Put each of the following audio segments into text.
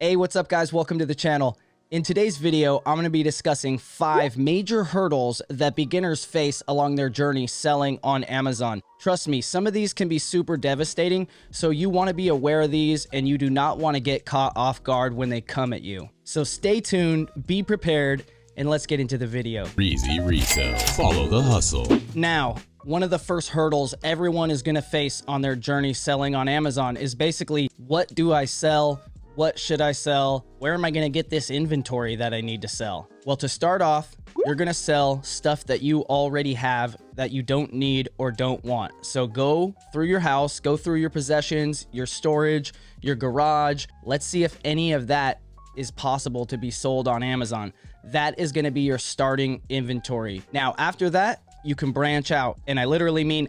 Hey, what's up guys? Welcome to the channel. In today's video, I'm going to be discussing 5 major hurdles that beginners face along their journey selling on Amazon. Trust me, some of these can be super devastating, so you want to be aware of these and you do not want to get caught off guard when they come at you. So stay tuned, be prepared, and let's get into the video. Reezy Resells. Follow the hustle. Now, one of the first hurdles everyone is going to face on their journey selling on Amazon is basically, what do I sell? What should I sell? Where am I going to get this inventory that I need to sell? Well, to start off, you're going to sell stuff that you already have that you don't need or don't want. So go through your house, go through your possessions, your storage, your garage. Let's see if any of that is possible to be sold on Amazon. That is going to be your starting inventory. Now, after that, you can branch out, and I literally mean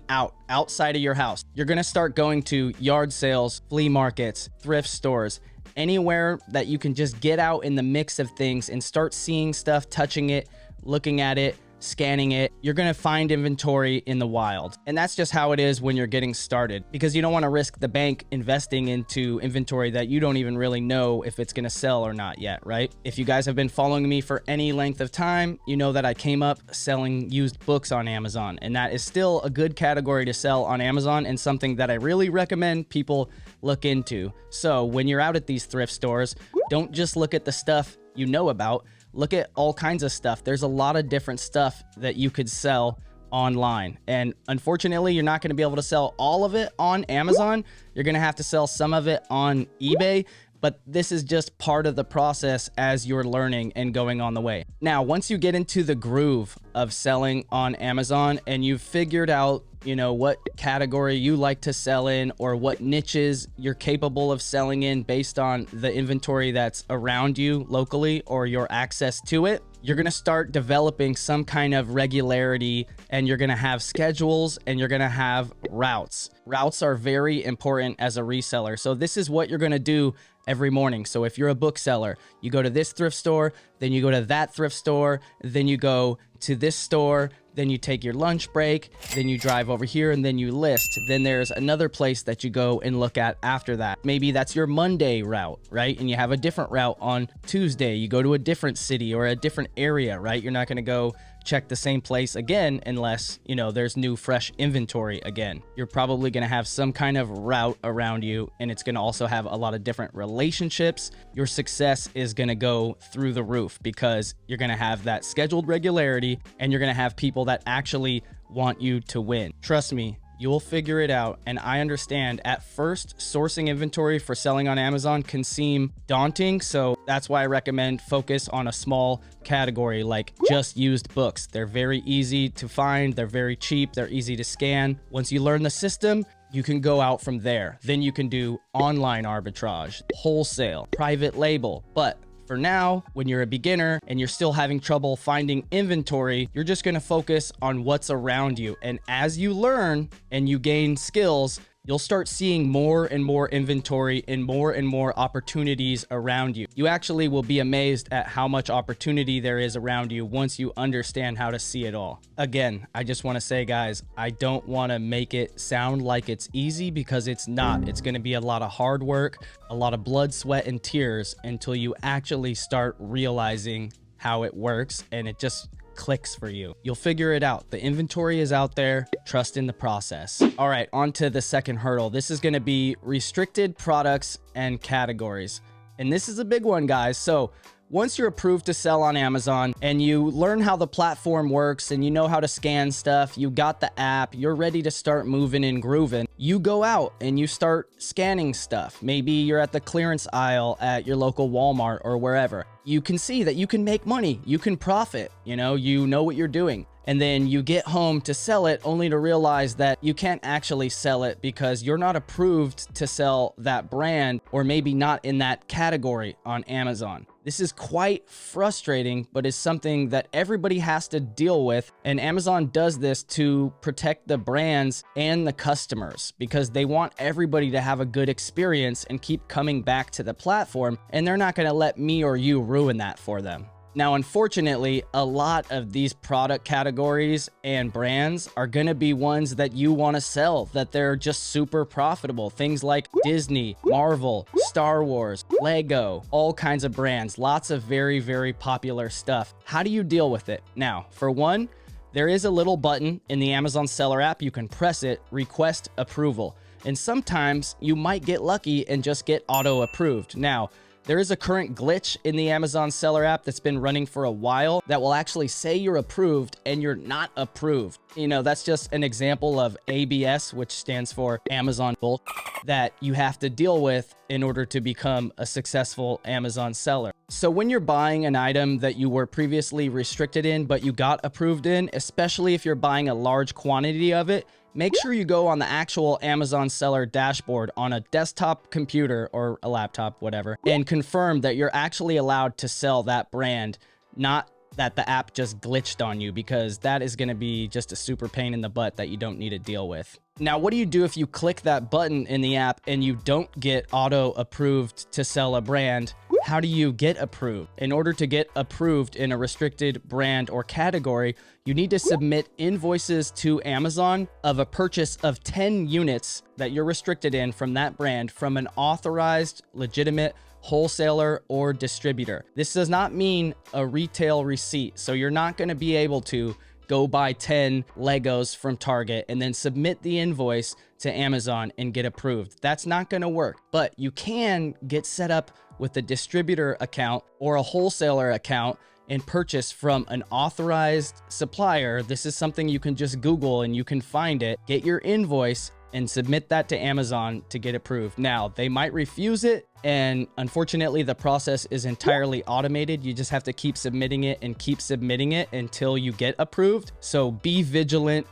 outside of your house. You're going to start going to yard sales, flea markets, thrift stores, anywhere that you can just get out in the mix of things and start seeing stuff, touching it, looking at it, scanning it. You're going to find inventory in the wild. And that's just how it is when you're getting started, because you don't want to risk the bank investing into inventory that you don't even really know if it's going to sell or not yet, right? If you guys have been following me for any length of time, you know that I came up selling used books on Amazon, and that is still a good category to sell on Amazon and something that I really recommend people look into. So when you're out at these thrift stores, don't just look at the stuff you know about. Look at all kinds of stuff. There's a lot of different stuff that you could sell online. And unfortunately, you're not going to be able to sell all of it on Amazon. You're going to have to sell some of it on eBay. But this is just part of the process as you're learning and going on the way. Now, once you get into the groove of selling on Amazon and you've figured out, you know, what category you like to sell in or what niches you're capable of selling in based on the inventory that's around you locally or your access to it, you're going to start developing some kind of regularity, and you're going to have schedules and you're going to have routes. Routes are very important as a reseller. So this is what you're going to do every morning. So if you're a bookseller, you go to this thrift store, then you go to that thrift store, then you go to this store, then you take your lunch break, then you drive over here and then you list. Then there's another place that you go and look at after that. Maybe that's your Monday route, right? And you have a different route on Tuesday. You go to a different city or a different area, right? You're not going to go check the same place again unless, you know, there's new fresh inventory again. You're probably going to have some kind of route around you, and it's going to also have a lot of different relationships. Your success is going to go through the roof because you're going to have that scheduled regularity and you're going to have people that actually want you to win. Trust me, you'll figure it out. And I understand at first sourcing inventory for selling on Amazon can seem daunting. So that's why I recommend focus on a small category like just used books. They're very easy to find. They're very cheap. They're easy to scan. Once you learn the system, you can go out from there. Then you can do online arbitrage, wholesale, private label. But for now, when you're a beginner and you're still having trouble finding inventory, you're just going to focus on what's around you. And as you learn and you gain skills, you'll start seeing more and more inventory and more opportunities around you. You actually will be amazed at how much opportunity there is around you once you understand how to see it all. Again, I just want to say, guys, I don't want to make it sound like it's easy, because it's not. It's going to be a lot of hard work, a lot of blood, sweat, and tears until you actually start realizing how it works and it just clicks for you. You'll figure it out. The inventory is out there. Trust in the process. All right, on to the second hurdle. This is going to be restricted products and categories. And this is a big one, guys. So once you're approved to sell on Amazon and you learn how the platform works and you know how to scan stuff, you got the app, you're ready to start moving and grooving, you go out and you start scanning stuff. Maybe you're at the clearance aisle at your local Walmart or wherever. You can see that you can make money, you can profit, you know what you're doing. And then you get home to sell it only to realize that you can't actually sell it because you're not approved to sell that brand, or maybe not in that category on Amazon. This is quite frustrating, but is something that everybody has to deal with. And Amazon does this to protect the brands and the customers because they want everybody to have a good experience and keep coming back to the platform. And they're not going to let me or you ruin that for them. Now, unfortunately, a lot of these product categories and brands are going to be ones that you want to sell, that they're just super profitable. Things like Disney, Marvel, Star Wars, Lego, all kinds of brands, lots of very, very popular stuff. How do you deal with it? Now, for one, there is a little button in the Amazon Seller app. You can press it, request approval. And sometimes you might get lucky and just get auto approved. Now, there is a current glitch in the Amazon Seller app that's been running for a while that will actually say you're approved and you're not approved. You know, that's just an example of ABS, which stands for Amazon Bull, that you have to deal with in order to become a successful Amazon seller. So when you're buying an item that you were previously restricted in, but you got approved in, especially if you're buying a large quantity of it, make sure you go on the actual Amazon seller dashboard on a desktop computer or a laptop, whatever, and confirm that you're actually allowed to sell that brand, not that the app just glitched on you, because that is going to be just a super pain in the butt that you don't need to deal with. Now, what do you do if you click that button in the app and you don't get auto approved to sell a brand? How do you get approved? In order to get approved in a restricted brand or category, you need to submit invoices to Amazon of a purchase of 10 units that you're restricted in from that brand from an authorized, legitimate wholesaler or distributor. This does not mean a retail receipt. So you're not going to be able to go buy 10 Legos from Target and then submit the invoice to Amazon and get approved. That's not going to work, but you can get set up with a distributor account or a wholesaler account and purchase from an authorized supplier. This is something you can just Google and you can find it, get your invoice and submit that to Amazon to get approved. Now, they might refuse it, and unfortunately, the process is entirely automated. You just have to keep submitting it until you get approved. So be vigilant.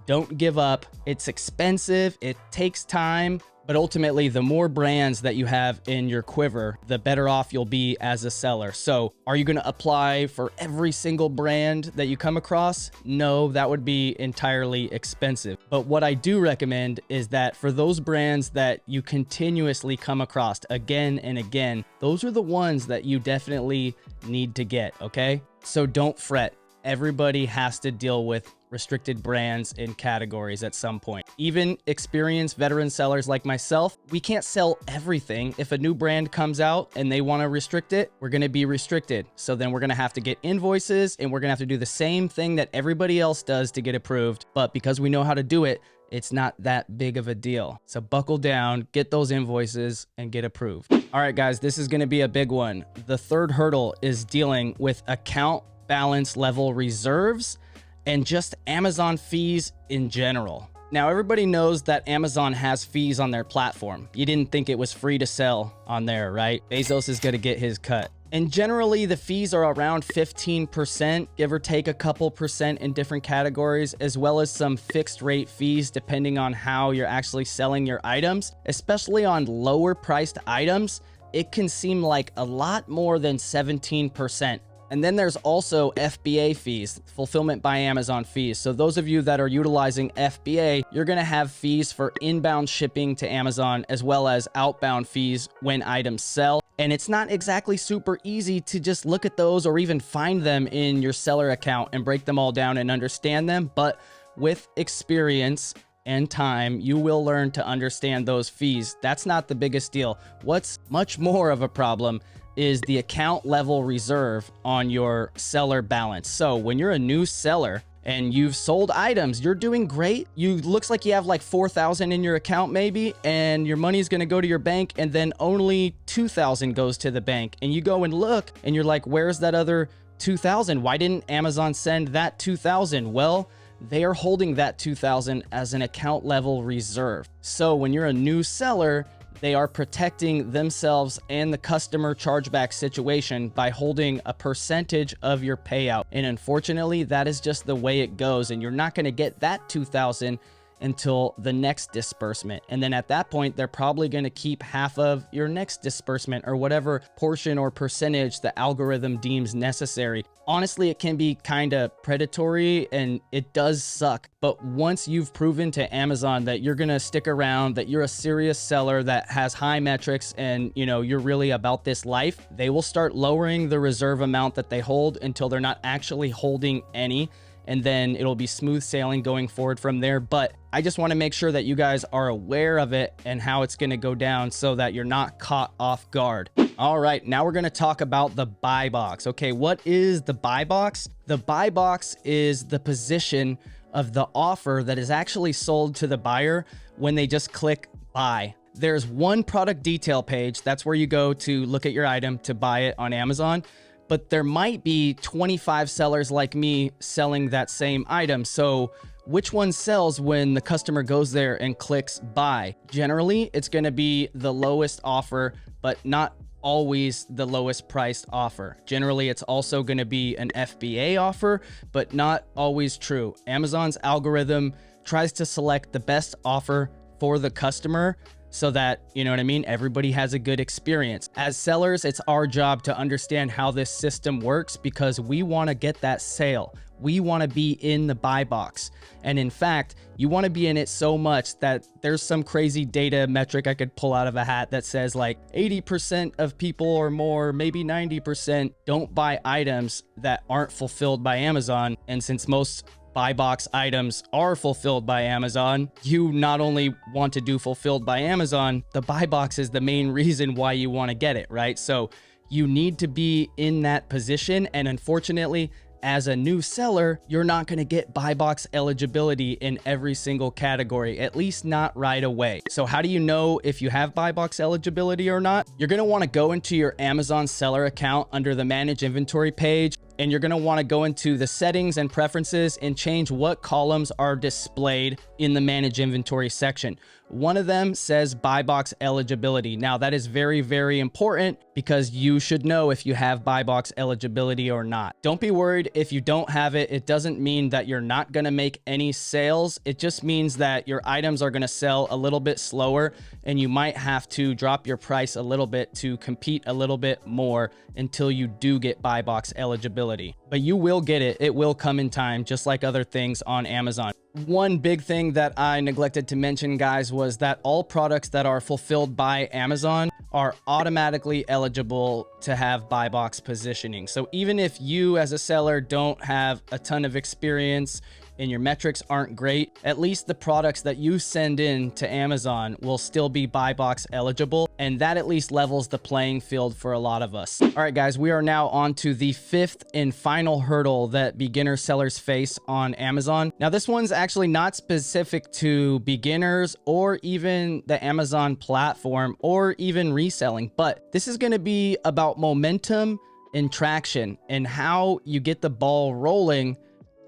Don't give up. It's expensive. It takes time. But ultimately, the more brands that you have in your quiver, the better off you'll be as a seller. So are you going to apply for every single brand that you come across? No, that would be entirely expensive. But what I do recommend is that for those brands that you continuously come across again and again, those are the ones that you definitely need to get, okay? So don't fret. Everybody has to deal with restricted brands and categories at some point. Even experienced veteran sellers like myself, we can't sell everything. If a new brand comes out and they want to restrict it, we're going to be restricted. So then we're going to have to get invoices and we're going to have to do the same thing that everybody else does to get approved. But because we know how to do it, it's not that big of a deal. So buckle down, get those invoices and get approved. All right, guys, this is going to be a big one. The third hurdle is dealing with account balance level reserves and just Amazon fees in general. Now, everybody knows that Amazon has fees on their platform. You didn't think it was free to sell on there, right? Bezos is going to get his cut. And generally, the fees are around 15%, give or take a couple percent in different categories, as well as some fixed rate fees depending on how you're actually selling your items. Especially on lower priced items, it can seem like a lot more than 17%. And then there's also FBA fees, fulfillment by Amazon fees. So those of you that are utilizing FBA, you're going to have fees for inbound shipping to Amazon as well as outbound fees when items sell. And it's not exactly super easy to just look at those or even find them in your seller account and break them all down and understand them. But with experience and time, you will learn to understand those fees. That's not the biggest deal. What's much more of a problem is the account level reserve on your seller balance. So when you're a new seller and you've sold items, you're doing great. Looks like you have like 4,000 in your account maybe, and your money's gonna go to your bank and then only 2,000 goes to the bank. And you go and look and you're like, where's that other 2,000? Why didn't Amazon send that 2,000? Well, they are holding that 2,000 as an account level reserve. So when you're a new seller, they are protecting themselves and the customer chargeback situation by holding a percentage of your payout. And unfortunately, that is just the way it goes. And you're not going to get that 2,000 until the next disbursement. And then at that point, they're probably going to keep half of your next disbursement or whatever portion or percentage the algorithm deems necessary. Honestly, it can be kind of predatory and it does suck. But once you've proven to Amazon that you're going to stick around, that you're a serious seller that has high metrics and, you know, you're really about this life, they will start lowering the reserve amount that they hold until they're not actually holding any. And then it'll be smooth sailing going forward from there. But I just want to make sure that you guys are aware of it and how it's going to go down so that you're not caught off guard. All right, now we're going to talk about the buy box. Okay, what is the buy box? The buy box is the position of the offer that is actually sold to the buyer when they just click buy. There's one product detail page. That's where you go to look at your item to buy it on Amazon. But there might be 25 sellers like me selling that same item. So which one sells when the customer goes there and clicks buy? Generally, it's going to be the lowest offer, but not always the lowest priced offer. Generally, it's also going to be an FBA offer, but not always true. Amazon's algorithm tries to select the best offer for the customer so that, you know what I mean, everybody has a good experience. As sellers, it's our job to understand how this system works because we want to get that sale. We want to be in the buy box. And in fact, you want to be in it so much that there's some crazy data metric I could pull out of a hat that says like 80% of people or more, maybe 90% don't buy items that aren't fulfilled by Amazon. And since most buy box items are fulfilled by Amazon, you not only want to do fulfilled by Amazon, the buy box is the main reason why you want to get it, right? So you need to be in that position. And unfortunately, as a new seller, you're not going to get buy box eligibility in every single category, at least not right away. So how do you know if you have buy box eligibility or not? You're going to want to go into your Amazon seller account under the manage inventory page, and you're going to want to go into the settings and preferences and change what columns are displayed in the manage inventory section. One of them says buy box eligibility. Now that is very, very important because you should know if you have buy box eligibility or not. Don't be worried if you don't have it. It doesn't mean that you're not going to make any sales. It just means that your items are going to sell a little bit slower and you might have to drop your price a little bit to compete a little bit more until you do get buy box eligibility. But you will get it. It will come in time, just like other things on Amazon. One big thing that I neglected to mention, guys, was that all products that are fulfilled by Amazon are automatically eligible to have buy box positioning. So even if you as a seller don't have a ton of experience and your metrics aren't great, at least the products that you send in to Amazon will still be buy box eligible. And that at least levels the playing field for a lot of us. All right, guys, we are now on to the fifth and final hurdle that beginner sellers face on Amazon. Now, this one's actually not specific to beginners or even the Amazon platform or even reselling, but this is going to be about momentum and traction and how you get the ball rolling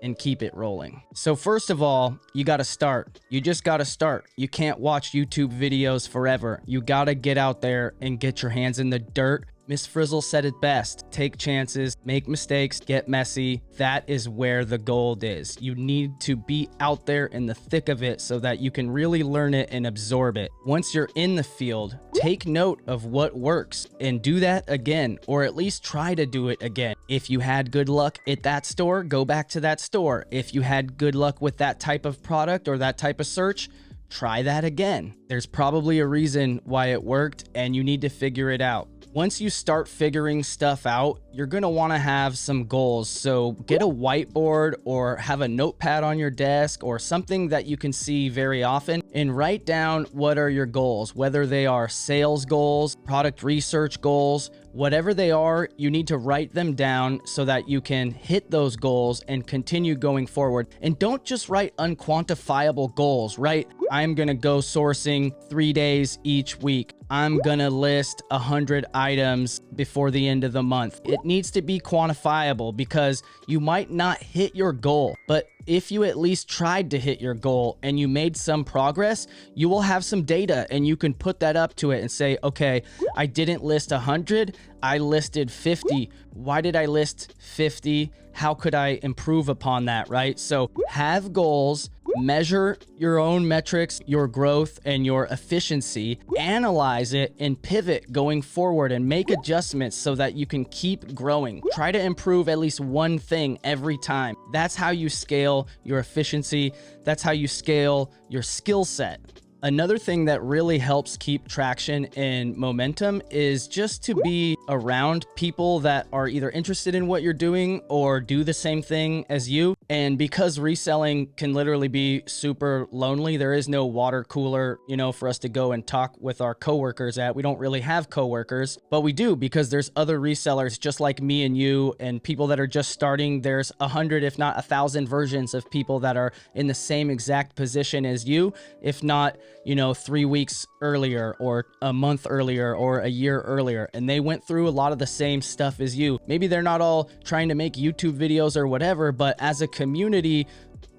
and keep it rolling. So first of all, you got to start. You just got to start. You can't watch YouTube videos forever. You got to get out there and get your hands in the dirt. Miss Frizzle said it best. Take chances, make mistakes, get messy. That is where the gold is. You need to be out there in the thick of it so that you can really learn it and absorb it. Once you're in the field, take note of what works and do that again, or at least try to do it again. If you had good luck at that store, go back to that store. If you had good luck with that type of product or that type of search, try that again. There's probably a reason why it worked and you need to figure it out. Once you start figuring stuff out, you're going to want to have some goals. So get a whiteboard or have a notepad on your desk or something that you can see very often and write down what are your goals, whether they are sales goals, product research goals, whatever they are, you need to write them down so that you can hit those goals and continue going forward. And don't just write unquantifiable goals, right? I'm going to go sourcing 3 days each week. I'm going to list 100 items before the end of the month. It needs to be quantifiable because you might not hit your goal, but if you at least tried to hit your goal and you made some progress, you will have some data and you can put that up to it and say, okay, I didn't list 100, I listed 50. Why did I list 50? How could I improve upon that, right? So have goals, measure your own metrics, your growth and your efficiency, analyze it and pivot going forward and make adjustments so that you can keep growing. Try to improve at least one thing every time. That's how you scale your efficiency. That's how you scale your skill set. Another thing that really helps keep traction and momentum is just to be around people that are either interested in what you're doing or do the same thing as you. And because reselling can literally be super lonely, there is no water cooler, for us to go and talk with our coworkers at. We don't really have coworkers, but we do because there's other resellers just like me and you and people that are just starting. There's 100, if not 1,000 versions of people that are in the same exact position as you, if not 3 weeks earlier or a month earlier or a year earlier. And they went through a lot of the same stuff as you. Maybe they're not all trying to make YouTube videos or whatever, but as a community,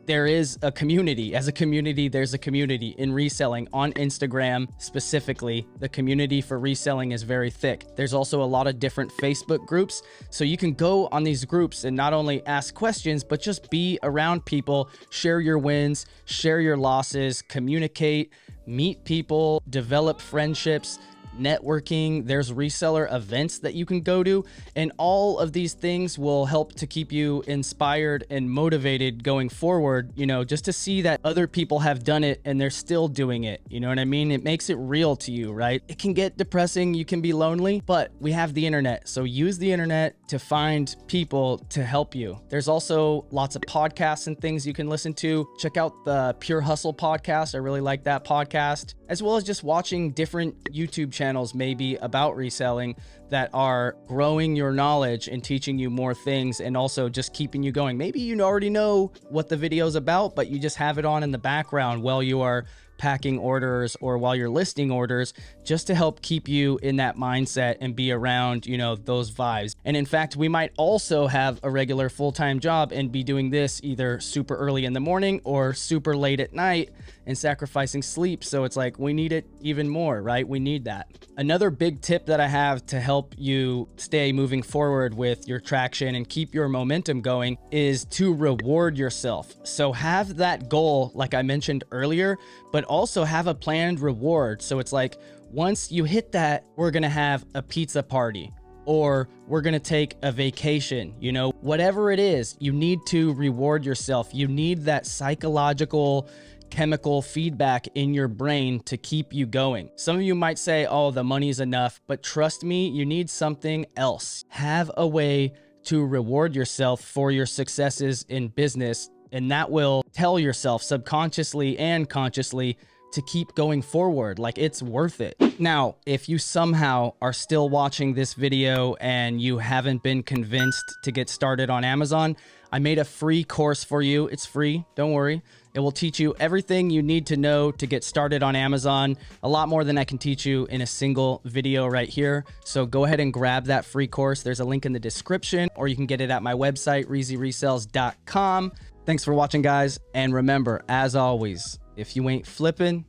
there is a community. As a community, there's a community in reselling on Instagram specifically. The community for reselling is very thick. There's also a lot of different Facebook groups. So you can go on these groups and not only ask questions, but just be around people, share your wins, share your losses, communicate, meet people, develop friendships, networking. There's reseller events that you can go to, and all of these things will help to keep you inspired and motivated going forward, just to see that other people have done it and they're still doing it. You know what I mean? It makes it real to you, right? It can get depressing, you can be lonely, but we have the internet. So use the internet to find people to help you. There's also lots of podcasts and things you can listen to. Check out the Pure Hustle podcast. I really like that podcast, as well as just watching different YouTube channels maybe about reselling that are growing your knowledge and teaching you more things and also just keeping you going. Maybe you already know what the video is about, but you just have it on in the background while you are packing orders or while you're listing orders, just to help keep you in that mindset and be around, those vibes. And in fact, we might also have a regular full-time job and be doing this either super early in the morning or super late at night and sacrificing sleep. So it's like, we need it even more, right? We need that. Another big tip that I have to help you stay moving forward with your traction and keep your momentum going is to reward yourself. So have that goal, like I mentioned earlier, but also have a planned reward. So it's like, once you hit that, we're going to have a pizza party, or we're going to take a vacation, whatever it is, you need to reward yourself. You need that psychological chemical feedback in your brain to keep you going. Some of you might say, oh, the money's enough, but trust me, you need something else. Have a way to reward yourself for your successes in business, and that will tell yourself subconsciously and consciously to keep going forward. Like, it's worth it. Now, if you somehow are still watching this video and you haven't been convinced to get started on Amazon, I made a free course for you. It's free, don't worry. It will teach you everything you need to know to get started on Amazon, a lot more than I can teach you in a single video right here. So go ahead and grab that free course. There's a link in the description, or you can get it at my website, resells.com. Thanks for watching, guys. And remember, as always, if you ain't flipping,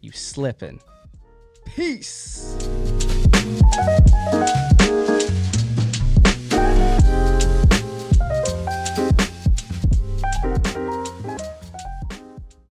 you slipping. Peace.